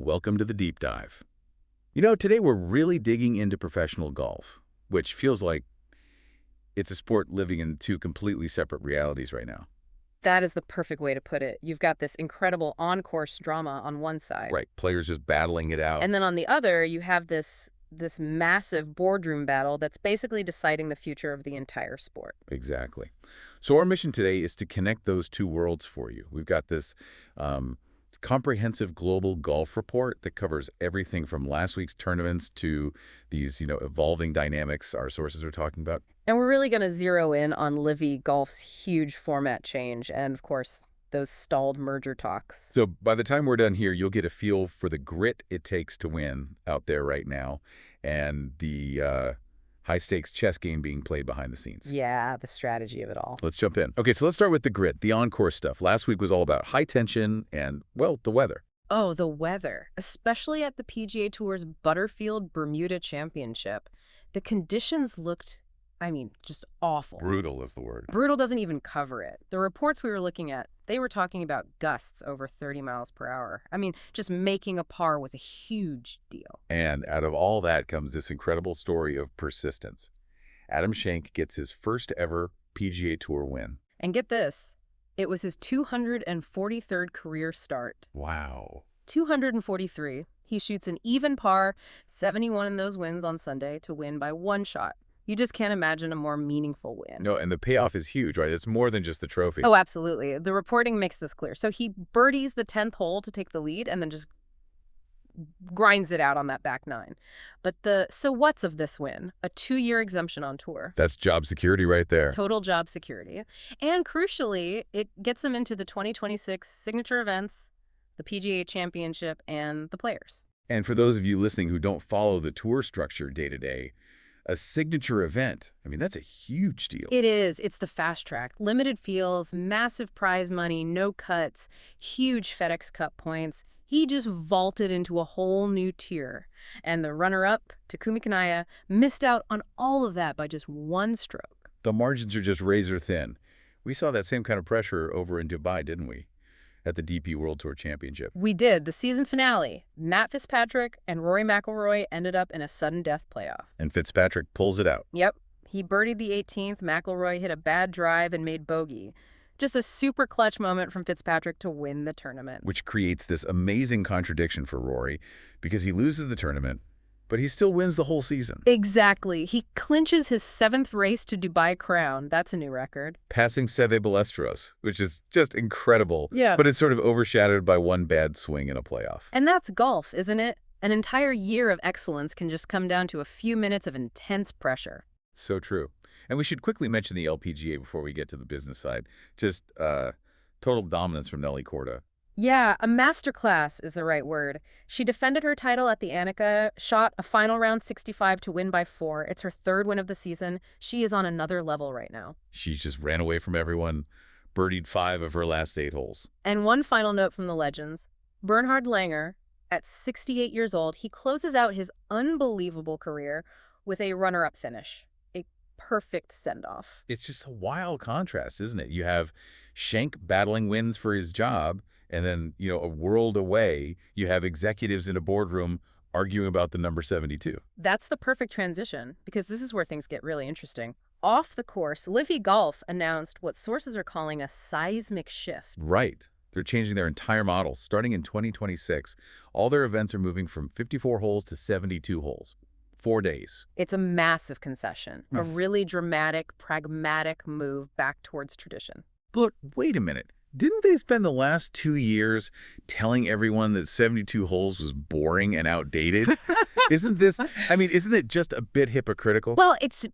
welcome to the deep dive. Today we're really digging into professional golf, which feels like it's a sport living in two completely separate realities right now. That is the perfect way to put it. You've got this incredible on-course drama on one side. Right, players just battling it out. And then on the other, you have this massive boardroom battle that's basically deciding the future of the entire sport. Exactly. So our mission today is to connect those two worlds for you. We've got this comprehensive global golf report that covers everything from last week's tournaments to these, evolving dynamics our sources are talking about. And we're really going to zero in on Livy Golf's huge format change and, of course, those stalled merger talks. So by the time we're done here, you'll get a feel for the grit it takes to win out there right now and the high-stakes chess game being played behind the scenes. Yeah, the strategy of it all. Let's jump in. Okay, so let's start with the grit, the on-course stuff. Last week was all about high tension and, well, the weather. Oh, the weather, especially at the PGA Tour's Butterfield Bermuda Championship. The conditions looked, just awful. Brutal is the word. Brutal doesn't even cover it. The reports we were looking at, they were talking about gusts over 30 miles per hour. Just making a par was a huge deal. And out of all that comes this incredible story of persistence. Adam Schenk gets his first ever PGA Tour win. And get this, it was his 243rd career start. Wow. 243. He shoots an even par, 71 in those wins on Sunday to win by one shot. You just can't imagine a more meaningful win. No, and the payoff is huge, right? It's more than just the trophy. Oh, absolutely. The reporting makes this clear. So he birdies the 10th hole to take the lead and then just grinds it out on that back nine. But so what's of this win? A 2-year exemption on tour. That's job security right there. Total job security. And crucially, it gets him into the 2026 signature events, the PGA Championship, and the Players. And for those of you listening who don't follow the tour structure day to day, a signature event, that's a huge deal. It is. It's the fast track. Limited fields, massive prize money, no cuts, huge FedEx Cup points. He just vaulted into a whole new tier. And the runner-up, Takumi Kanaya, missed out on all of that by just one stroke. The margins are just razor thin. We saw that same kind of pressure over in Dubai, didn't we? At the DP World Tour Championship. We did. The season finale. Matt Fitzpatrick and Rory McIlroy ended up in a sudden death playoff. And Fitzpatrick pulls it out. Yep. He birdied the 18th. McIlroy hit a bad drive and made bogey. Just a super clutch moment from Fitzpatrick to win the tournament. Which creates this amazing contradiction for Rory because he loses the tournament, but he still wins the whole season. Exactly. He clinches his 7th race to Dubai crown. That's a new record. Passing Seve Ballesteros, which is just incredible. Yeah. But it's sort of overshadowed by one bad swing in a playoff. And that's golf, isn't it? An entire year of excellence can just come down to a few minutes of intense pressure. So true. And we should quickly mention the LPGA before we get to the business side. Just total dominance from Nelly Korda. Yeah, a masterclass is the right word. She defended her title at the Annika, shot a final round 65 to win by 4. It's her 3rd win of the season. She is on another level right now. She just ran away from everyone, birdied 5 of her last 8 holes. And one final note from the legends. Bernhard Langer, at 68 years old, he closes out his unbelievable career with a runner-up finish. A perfect send-off. It's just a wild contrast, isn't it? You have Schenk battling wins for his job, and then, a world away, you have executives in a boardroom arguing about the number 72. That's the perfect transition, because this is where things get really interesting. Off the course, Livy Golf announced what sources are calling a seismic shift. Right. They're changing their entire model. Starting in 2026, all their events are moving from 54 holes to 72 holes. 4 days. It's a massive concession, a really dramatic, pragmatic move back towards tradition. But wait a minute. Didn't they spend the last 2 years telling everyone that 72 holes was boring and outdated? Isn't it just a bit hypocritical? Well, it's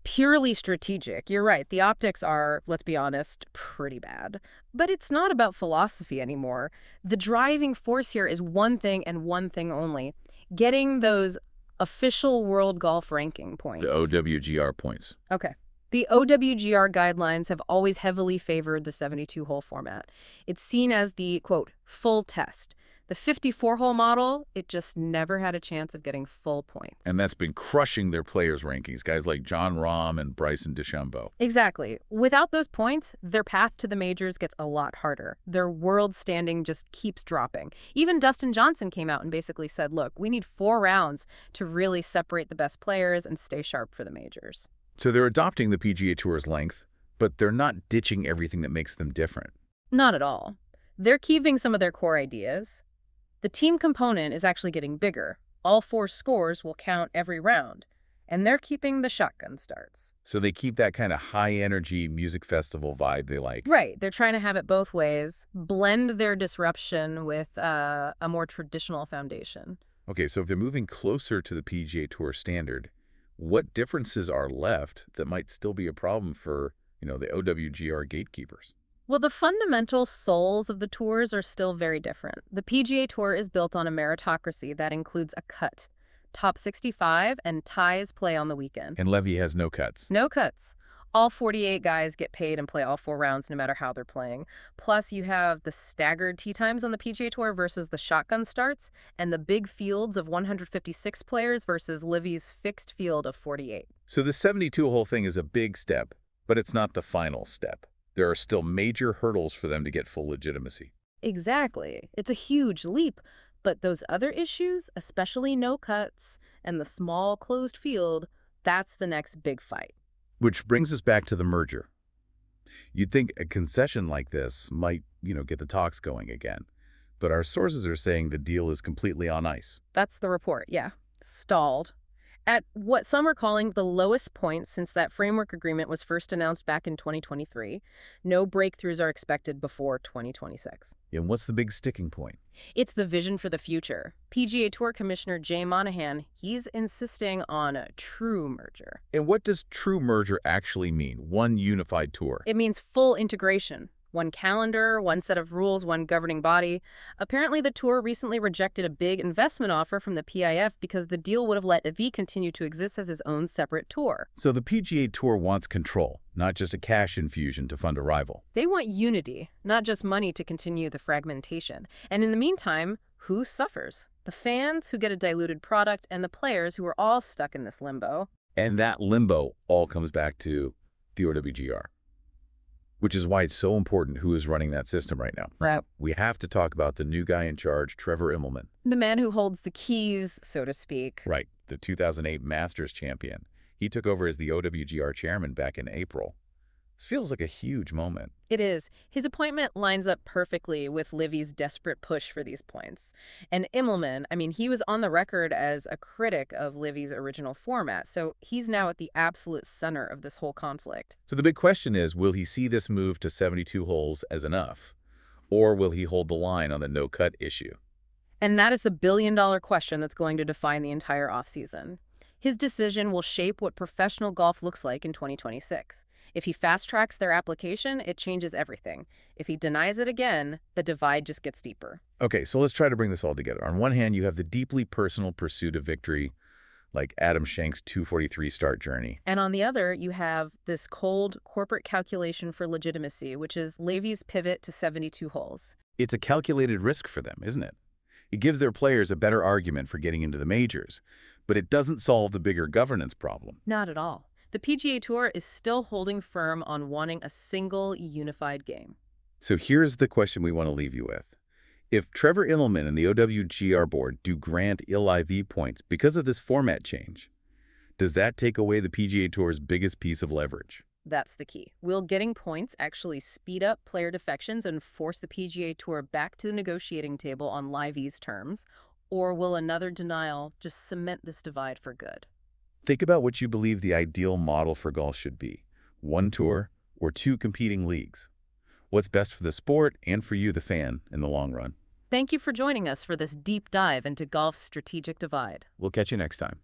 purely strategic. You're right. The optics are, let's be honest, pretty bad. But it's not about philosophy anymore. The driving force here is one thing and one thing only. Getting those official world golf ranking points. The OWGR points. Okay. The OWGR guidelines have always heavily favored the 72-hole format. It's seen as the, quote, full test. The 54-hole model, it just never had a chance of getting full points. And that's been crushing their players' rankings, guys like John Rahm and Bryson DeChambeau. Exactly. Without those points, their path to the majors gets a lot harder. Their world standing just keeps dropping. Even Dustin Johnson came out and basically said, look, we need 4 rounds to really separate the best players and stay sharp for the majors. So they're adopting the PGA Tour's length, but they're not ditching everything that makes them different. Not at all. They're keeping some of their core ideas. The team component is actually getting bigger. All 4 scores will count every round. And they're keeping the shotgun starts. So they keep that kind of high-energy music festival vibe they like. Right. They're trying to have it both ways, blend their disruption with a more traditional foundation. Okay, so if they're moving closer to the PGA Tour standard, what differences are left that might still be a problem for, the OWGR gatekeepers? Well, the fundamental souls of the tours are still very different. The PGA Tour is built on a meritocracy that includes a cut. Top 65 and ties play on the weekend. And Levy has no cuts. No cuts. All 48 guys get paid and play all 4 rounds no matter how they're playing. Plus, you have the staggered tee times on the PGA Tour versus the shotgun starts, and the big fields of 156 players versus Livy's fixed field of 48. So the 72-hole thing is a big step, but it's not the final step. There are still major hurdles for them to get full legitimacy. Exactly. It's a huge leap. But those other issues, especially no cuts and the small closed field, that's the next big fight. Which brings us back to the merger. You'd think a concession like this might, get the talks going again. But our sources are saying the deal is completely on ice. That's the report, yeah. Stalled. At what some are calling the lowest point since that framework agreement was first announced back in 2023. No breakthroughs are expected before 2026. And what's the big sticking point? It's the vision for the future. PGA Tour Commissioner Jay Monahan, he's insisting on a true merger. And what does true merger actually mean? One unified tour? It means full integration. One calendar, one set of rules, one governing body. Apparently, the tour recently rejected a big investment offer from the PIF because the deal would have let V continue to exist as his own separate tour. So the PGA Tour wants control, not just a cash infusion to fund a rival. They want unity, not just money to continue the fragmentation. And in the meantime, who suffers? The fans, who get a diluted product, and the players, who are all stuck in this limbo. And that limbo all comes back to the OWGR. Which is why it's so important who is running that system right now. Right. We have to talk about the new guy in charge, Trevor Immelman. The man who holds the keys, so to speak. Right, the 2008 Masters champion. He took over as the OWGR Chairman back in April. This feels like a huge moment. It is. His appointment lines up perfectly with Livy's desperate push for these points. And Immelman, he was on the record as a critic of Livy's original format, so he's now at the absolute center of this whole conflict. So the big question is, will he see this move to 72 holes as enough? Or will he hold the line on the no-cut issue? And that is the billion-dollar question that's going to define the entire offseason. His decision will shape what professional golf looks like in 2026. If he fast-tracks their application, it changes everything. If he denies it again, the divide just gets deeper. Okay, so let's try to bring this all together. On one hand, you have the deeply personal pursuit of victory, like Adam Schenk's 243 start journey. And on the other, you have this cold corporate calculation for legitimacy, which is Livy's pivot to 72 holes. It's a calculated risk for them, isn't it? It gives their players a better argument for getting into the majors, but it doesn't solve the bigger governance problem. Not at all. The PGA Tour is still holding firm on wanting a single, unified game. So here's the question we want to leave you with. If Trevor Immelman and the OWGR board do grant LIV points because of this format change, does that take away the PGA Tour's biggest piece of leverage? That's the key. Will getting points actually speed up player defections and force the PGA Tour back to the negotiating table on LIV's terms, or will another denial just cement this divide for good? Think about what you believe the ideal model for golf should be. One tour or 2 competing leagues. What's best for the sport and for you, the fan, in the long run. Thank you for joining us for this deep dive into golf's strategic divide. We'll catch you next time.